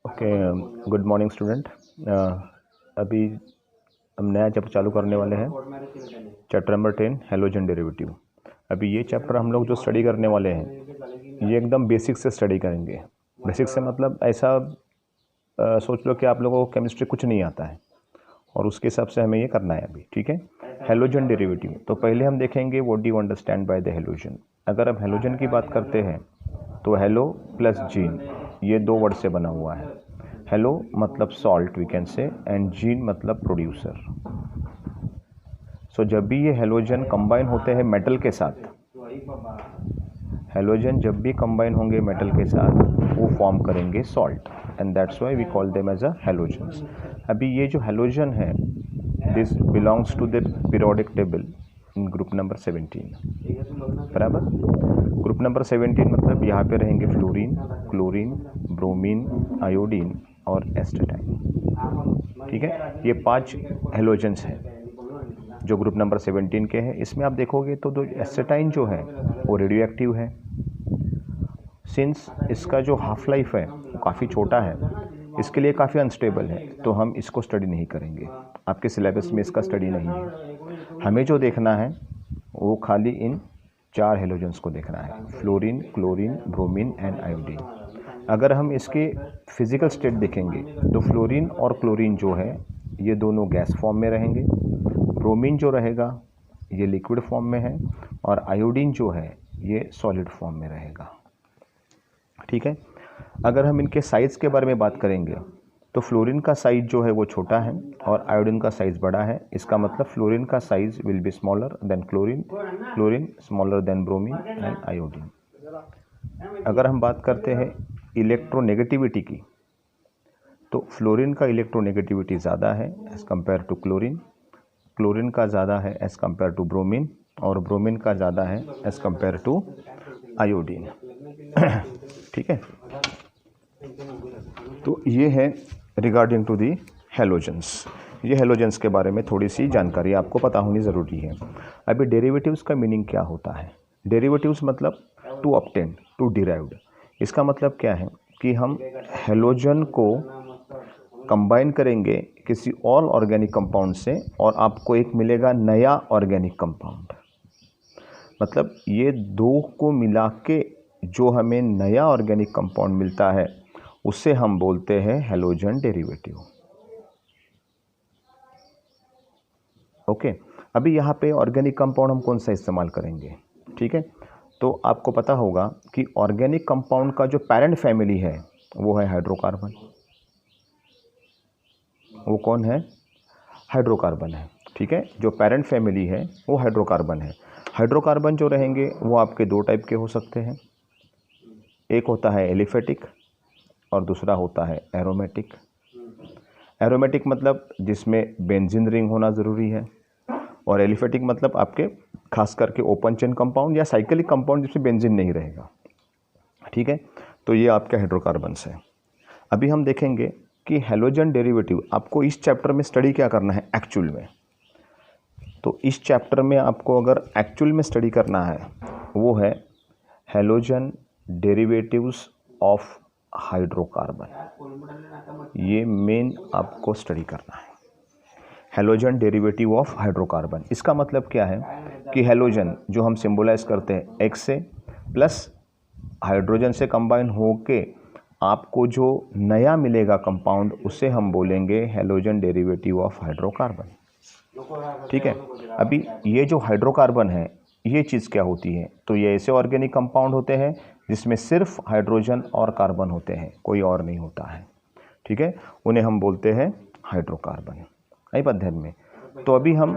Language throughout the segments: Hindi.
Okay, good morning student. अभी हम नया चैप्टर चालू करने वाले हैं, चैप्टर नंबर 10 हैलोजन डेरिवेटिव। अभी ये चैप्टर हम लोग जो स्टडी करने वाले हैं ये एकदम बेसिक से स्टडी करेंगे। बेसिक से मतलब ऐसा सोच लो कि आप लोगों को केमिस्ट्री कुछ नहीं आता है और उसके हिसाब से हमें ये करना है अभी, ठीक है। हैलोजन डेरिवेटिव, तो पहले हम देखेंगे what do you understand by the halogen. अगर हम हैलोजन की बात करते हैं तो हेलो प्लस जीन, ये दो वर्ड से बना हुआ है। हेलो मतलब salt we can say, and gen मतलब प्रोड्यूसर। सो जब भी ये हेलोजन कंबाइन होते हैं मेटल के साथ, हेलोजन जब भी कंबाइन होंगे मेटल के साथ वो फॉर्म करेंगे salt, and that's why we call them as a halogens. अभी ये जो हैलोजन है this belongs to the periodic table in group number 17, बराबर। ग्रुप नंबर 17 मतलब यहाँ पे रहेंगे फ्लोरीन, क्लोरीन, ब्रोमीन, आयोडीन और एस्टेटाइन, ठीक है। ये 5 हेलोजेंस हैं जो ग्रुप नंबर 17 के हैं। इसमें आप देखोगे तो जो एस्टेटाइन जो है वो रेडियो एक्टिव है। सिंस इसका जो हाफ लाइफ है वो काफ़ी छोटा है, इसके लिए काफ़ी अनस्टेबल है, तो हम इसको स्टडी नहीं करेंगे। आपके सिलेबस में इसका स्टडी नहीं है। हमें जो देखना है वो खाली इन 4 हेलोजेंस को देखना है, fluorine, chlorine, bromine and iodine. अगर हम इसके फिजिकल स्टेट देखेंगे तो फ्लोरीन और क्लोरीन जो है ये दोनों गैस फॉर्म में रहेंगे, ब्रोमीन जो रहेगा ये लिक्विड फॉर्म में है, और आयोडीन जो है ये सॉलिड फॉर्म में रहेगा, ठीक है। अगर हम इनके साइज़ के बारे में बात करेंगे तो फ्लोरीन का साइज़ जो है वो छोटा है और आयोडीन का साइज़ बड़ा है। इसका मतलब फ्लोरीन का size will be smaller than chlorine, chlorine smaller than bromine and iodine. अगर हम बात करते हैं इलेक्ट्रोनेगेटिविटी की, तो फ्लोरीन का इलेक्ट्रोनेगेटिविटी ज़्यादा है as compare to chlorine, chlorine का ज़्यादा है एज़ कम्पेयर टू ब्रोमीन, और ब्रोमीन का ज़्यादा है एज़ कम्पेयर टू आयोडीन, ठीक है। तो ये है रिगार्डिंग टू दी हैलोजेंस। ये हैलोजेंस के बारे में थोड़ी सी जानकारी आपको पता होनी ज़रूरी है। अभी डेरिवेटिव्स का मीनिंग क्या होता है? डेरिवेटिव्स मतलब टू ऑब्टेन, टू डिराइव्ड। इसका मतलब क्या है कि हम हैलोजन को कंबाइन करेंगे किसी और ऑर्गेनिक कंपाउंड से और आपको एक मिलेगा नया ऑर्गेनिक कंपाउंड। मतलब ये दो को मिला के जो हमें नया ऑर्गेनिक कंपाउंड मिलता है उससे हम बोलते हैं हैलोजन डेरिवेटिव। ओके, अभी यहाँ पे ऑर्गेनिक कंपाउंड हम कौन सा इस्तेमाल करेंगे, ठीक है। तो आपको पता होगा कि ऑर्गेनिक कंपाउंड का जो पेरेंट फैमिली है वो है हाइड्रोकार्बन। वो कौन है? हाइड्रोकार्बन है, ठीक है। जो पेरेंट फैमिली है वो हाइड्रोकार्बन है। हाइड्रोकार्बन जो रहेंगे वो आपके दो टाइप के हो सकते हैं, एक होता है एलिफेटिक और दूसरा होता है एरोमेटिक। एरोमेटिक मतलब जिसमें बेंजीन रिंग होना ज़रूरी है, और एलिफेटिक मतलब आपके खास करके ओपन चेन कंपाउंड या साइक्लिक कंपाउंड जिसमें बेंजीन नहीं रहेगा, ठीक है। तो ये आपके हाइड्रोकार्बन्स है। अभी हम देखेंगे कि हैलोजन डेरिवेटिव आपको इस चैप्टर में स्टडी क्या करना है एक्चुअल में। तो इस चैप्टर में आपको अगर एक्चुअल में स्टडी करना है वो है हैलोजन डेरिवेटिव्स ऑफ हाइड्रोकार्बन। ये मेन आपको स्टडी करना है, हैलोजन डेरिवेटिव ऑफ हाइड्रोकार्बन। इसका मतलब क्या है कि हैलोजन जो हम सिंबलाइज करते हैं एक्स से प्लस हाइड्रोजन से कंबाइन होके आपको जो नया मिलेगा कंपाउंड उसे हम बोलेंगे हैलोजन डेरिवेटिव ऑफ हाइड्रोकार्बन, ठीक है। अभी ये जो हाइड्रोकार्बन है ये चीज़ क्या होती है? तो ये ऐसे ऑर्गेनिक कंपाउंड होते हैं जिसमें सिर्फ हाइड्रोजन और कार्बन होते हैं, कोई और नहीं होता है, ठीक है। उन्हें हम बोलते हैं हाइड्रोकार्बन। आई बात ध्यान में? तो अभी हम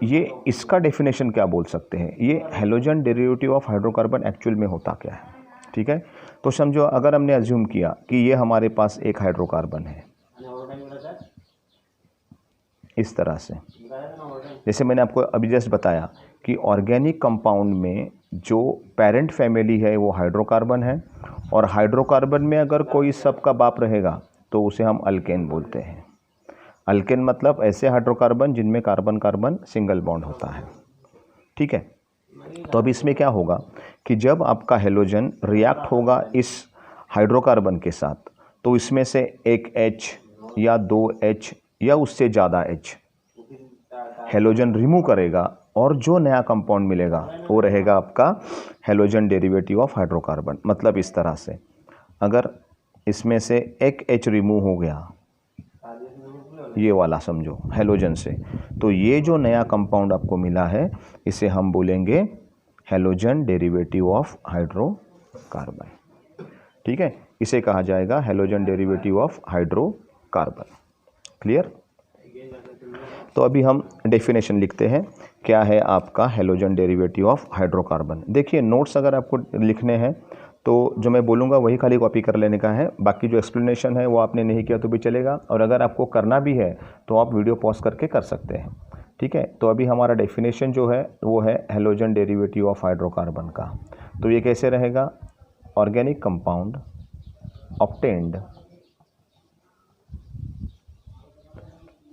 ये इसका डेफिनेशन क्या बोल सकते हैं, ये halogen derivative of hydrocarbon actual में होता क्या है, ठीक है। तो समझो अगर हमने अज्यूम किया कि ये हमारे पास एक हाइड्रोकार्बन है इस तरह से, जैसे मैंने आपको अभी जस्ट बताया कि ऑर्गेनिक कंपाउंड में जो पेरेंट फैमिली है वो हाइड्रोकार्बन है, और हाइड्रोकार्बन में अगर कोई सबका बाप रहेगा तो उसे हम अल्केन बोलते हैं। अल्केन मतलब ऐसे हाइड्रोकार्बन जिनमें कार्बन कार्बन सिंगल बॉन्ड होता है, ठीक है। तो अब इसमें क्या होगा कि जब आपका हैलोजन रिएक्ट होगा इस हाइड्रोकार्बन के साथ तो इसमें से एक H या 2H या उससे ज़्यादा H हेलोजन रिमूव करेगा और जो नया कंपाउंड मिलेगा वो रहेगा आपका हेलोजन डेरिवेटिव ऑफ हाइड्रोकार्बन। मतलब इस तरह से अगर इसमें से एक H रिमूव हो गया, ये वाला समझो हेलोजन से, तो ये जो नया कंपाउंड आपको मिला है इसे हम बोलेंगे हेलोजन डेरिवेटिव ऑफ हाइड्रोकार्बन। ठीक है, इसे कहा जाएगा halogen derivative of hydrocarbon. Clear? तो अभी हम डेफिनेशन लिखते हैं, क्या है आपका हेलोजन डेरिवेटिव ऑफ हाइड्रोकार्बन। देखिए नोट्स अगर आपको लिखने हैं तो जो मैं बोलूँगा वही खाली कॉपी कर लेने का है, बाकी जो एक्सप्लेनेशन है वो आपने नहीं किया तो भी चलेगा, और अगर आपको करना भी है तो आप वीडियो पॉज करके कर सकते हैं। ठीक है, तो अभी हमारा डेफिनेशन जो है वो है हेलोजन डेरिवेटिव ऑफ हाइड्रोकार्बन का। तो ये कैसे रहेगा? Organic compound obtained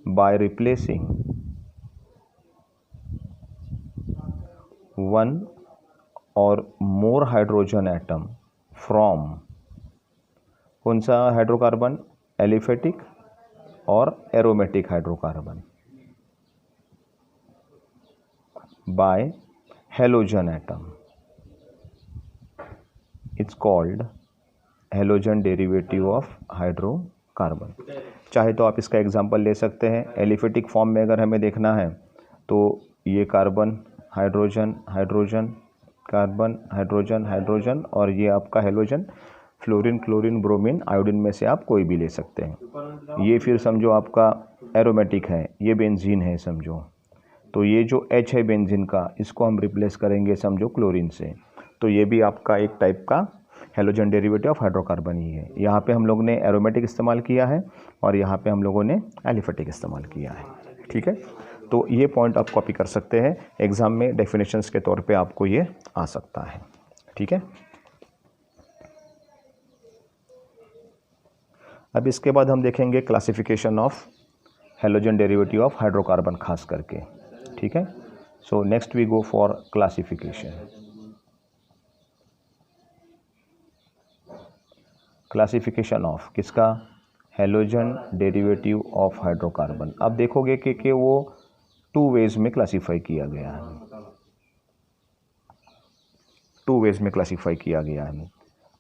by replacing one or more hydrogen atom from कौन सा हाइड्रोकार्बन? एलिफेटिक और aromatic hydrocarbon by halogen atom, it's called halogen derivative of hydrocarbon. चाहे तो आप इसका एग्जांपल ले सकते हैं, एलिफेटिक फॉर्म में अगर हमें देखना है तो ये carbon hydrogen hydrogen carbon hydrogen hydrogen, और ये आपका halogen fluorine chlorine bromine iodine में से आप कोई भी ले सकते हैं। ये फिर समझो आपका एरोमेटिक है, ये बेंजीन है समझो, तो ये जो H है बेंजीन का, इसको हम रिप्लेस करेंगे समझो क्लोरीन से, तो ये भी आपका एक टाइप का हेलोजन डेरिवेटिव ऑफ हाइड्रोकार्बन ही है। यहाँ पे हम लोग ने एरोमेटिक इस्तेमाल किया है और यहाँ पे हम लोगों ने एलिफेटिक इस्तेमाल किया है। ठीक है, तो ये पॉइंट आप कॉपी कर सकते हैं, एग्ज़ाम में डेफिनेशंस के तौर पे आपको ये आ सकता है। ठीक है, अब इसके बाद हम देखेंगे classification of halogen derivative of hydrocarbon खास करके। ठीक है, so next we go for classification. Classification of किसका? Halogen derivative of hydrocarbon. अब देखोगे कि वो 2 वेज में क्लासीफाई किया गया है, 2 वेज में क्लासीफाई किया गया है।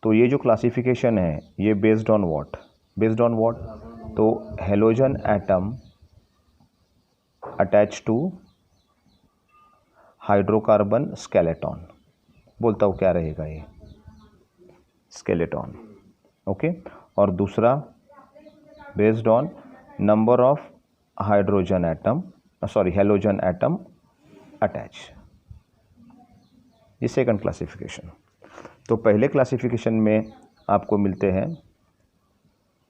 तो ये जो क्लासिफिकेशन है ये based on what? Based on what? तो halogen atom attach to hydrocarbon skeleton, बोलता हूँ क्या रहेगा ये? स्केलेटॉन। ओके, और दूसरा based on number of hydrogen atom halogen atom attach, ये सेकंड क्लासिफिकेशन। तो पहले क्लासिफिकेशन में आपको मिलते हैं,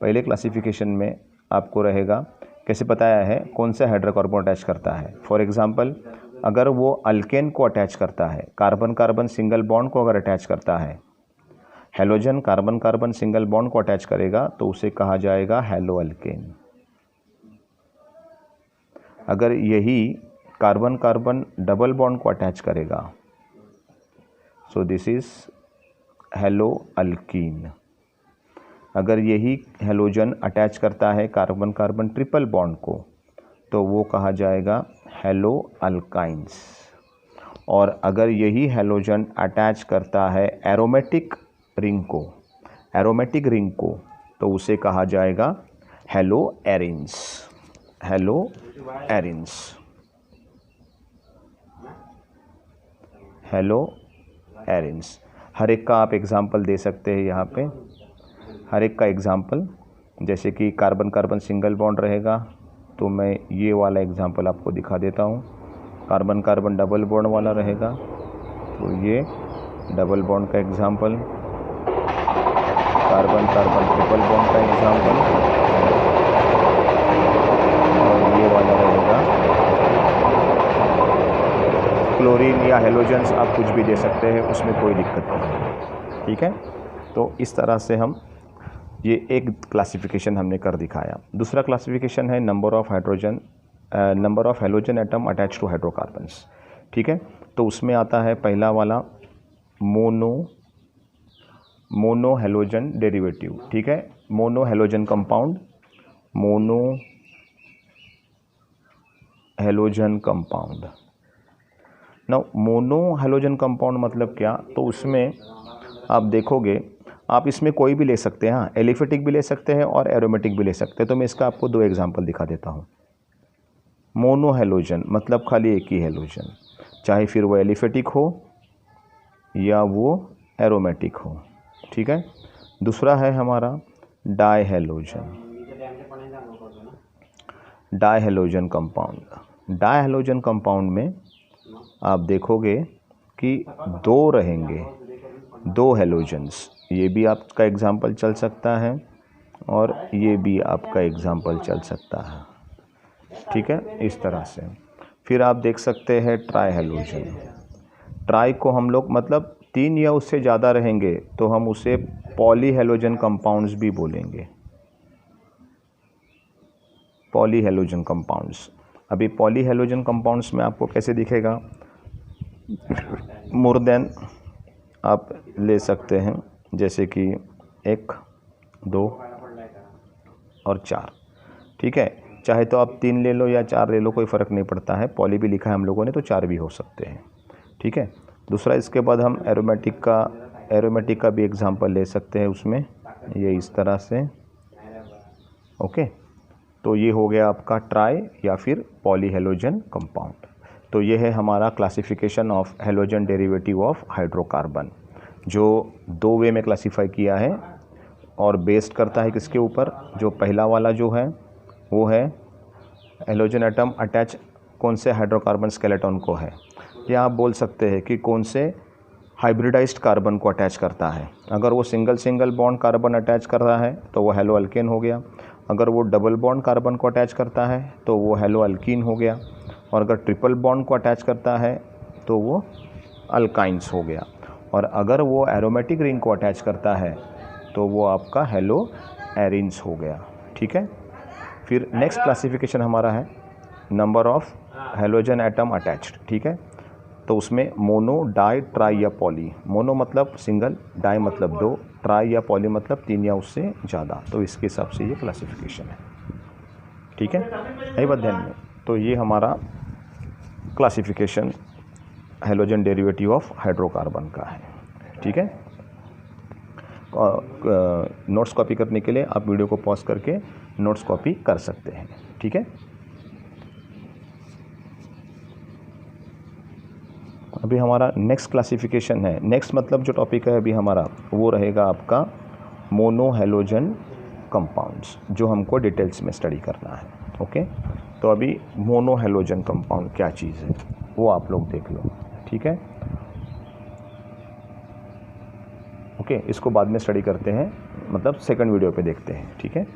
पहले क्लासिफिकेशन में आपको रहेगा कैसे बताया है कौन सा हाइड्रोकार्बन अटैच करता है। फॉर एग्जांपल अगर वो अल्केन को अटैच करता है, कार्बन कार्बन सिंगल बॉन्ड को अगर अटैच करता है, halogen carbon carbon single bond को अटैच करेगा तो उसे कहा जाएगा हेलो अल्केन। अगर यही कार्बन कार्बन डबल बॉन्ड को अटैच करेगा so this is hello alkyne. अगर यही हेलोजन अटैच करता है कार्बन कार्बन ट्रिपल बॉन्ड को तो वो कहा जाएगा हेलो अल्काइंस। और अगर यही हेलोजन अटैच करता है एरोमेटिक रिंग को तो उसे कहा जाएगा haloarenes. Haloarenes, haloarenes. हर एक का आप एग्जाम्पल दे सकते हैं यहाँ पे, हर एक का एग्जाम्पल, जैसे कि कार्बन कार्बन सिंगल बॉन्ड रहेगा तो मैं ये वाला एग्जाम्पल आपको दिखा देता हूँ। कार्बन कार्बन डबल बॉन्ड वाला रहेगा तो ये डबल बॉन्ड का example, carbon carbon triple bond का एग्जाम्पल, और ये वाला रहेगा क्लोरीन या हेलोजन्स, आप कुछ भी दे सकते हैं, उसमें कोई दिक्कत नहीं। ठीक है, तो इस तरह से हम ये एक क्लासिफिकेशन हमने कर दिखाया। दूसरा क्लासिफिकेशन है number of halogen atom attach to hydrocarbons. ठीक है, तो उसमें आता है पहला वाला मोनो मोनो हेलोजन डेरिवेटिव, ठीक है, mono halogen compound, mono halogen compound. Now mono halogen compound मतलब क्या, तो उसमें आप देखोगे आप इसमें कोई भी ले सकते हैं, हाँ एलिफेटिक भी ले सकते हैं और एरोमेटिक भी ले सकते हैं। तो मैं इसका आपको दो एग्जांपल दिखा देता हूँ। मोनो हेलोजन मतलब खाली एक ही हेलोजन, चाहे फिर वो एलिफेटिक हो या वो एरोमेटिक हो, ठीक है। दूसरा है हमारा die halogen, die halogen compound. Die halogen compound में आप देखोगे कि दो रहेंगे, दो हेलोजन्स, ये भी आपका एग्जाम्पल चल सकता है और ये भी आपका एग्जाम्पल चल सकता है, ठीक है, इस तरह से। फिर आप देख सकते हैं ट्राई हेलोजन। ट्राई को हम लोग मतलब 3 या उससे ज़्यादा रहेंगे तो हम उसे पॉली हेलोजन कंपाउंड्स भी बोलेंगे, पॉली हेलोजन कंपाउंड्स। अभी पॉली हेलोजन कंपाउंड्स में आपको कैसे दिखेगा, मोर देन आप ले सकते हैं, जैसे कि 1, 2 और 4, ठीक है। चाहे तो आप 3 ले लो या 4 ले लो, कोई फ़र्क नहीं पड़ता है, पॉली भी लिखा है हम लोगों ने तो 4 भी हो सकते हैं, ठीक है। दूसरा इसके बाद हम एरोमेटिक का भी एग्जांपल ले सकते हैं उसमें, ये इस तरह से, ओके। तो ये हो गया आपका ट्राई या फिर पॉली हेलोजन कंपाउंड। तो ये है हमारा classification of halogen derivative of hydrocarbon, जो 2 वे में क्लासीफाई किया है और बेस्ड करता है किसके ऊपर, जो पहला वाला जो है वो है हेलोजन एटम अटैच कौन से हाइड्रोकार्बन स्केलेटन को है, या आप बोल सकते हैं कि कौन से हाइब्रिडाइज्ड कार्बन को अटैच करता है। अगर वो सिंगल बॉन्ड कार्बन अटैच कर रहा है तो वो हेलो अल्केन हो गया, अगर वो डबल बॉन्ड कार्बन को अटैच करता है तो वो हेलो अल्कीन हो गया, और अगर ट्रिपल बॉन्ड को अटैच करता है तो वो अल्काइंस हो गया, और अगर वो एरोमेटिक रिंग को अटैच करता है तो वो आपका हेलो एरिन्स हो गया, ठीक है। फिर नेक्स्ट क्लासिफिकेशन हमारा है number of halogen atom attached, ठीक है। तो उसमें मोनो, डाई, ट्राई या पॉली। मोनो मतलब सिंगल, डाई मतलब 2, ट्राई या पॉली मतलब 3 या उससे ज़्यादा। तो इसके हिसाब से ये क्लासिफिकेशन है, ठीक है, यही बात ध्यान में। तो ये हमारा classification halogen derivative of hydrocarbon का है, ठीक है। नोट्स कॉपी करने के लिए आप वीडियो को पॉज करके नोट्स कॉपी कर सकते हैं, ठीक है। अभी हमारा नेक्स्ट क्लासिफिकेशन है, नेक्स्ट मतलब जो टॉपिक है अभी हमारा वो रहेगा आपका मोनो हेलोजन कंपाउंड्स, जो हमको डिटेल्स में स्टडी करना है, ओके। तो अभी मोनो हेलोजन कंपाउंड क्या चीज़ है वो आप लोग देख लो, ठीक है, ओके। इसको बाद में स्टडी करते हैं, मतलब सेकंड वीडियो पे देखते हैं, ठीक है।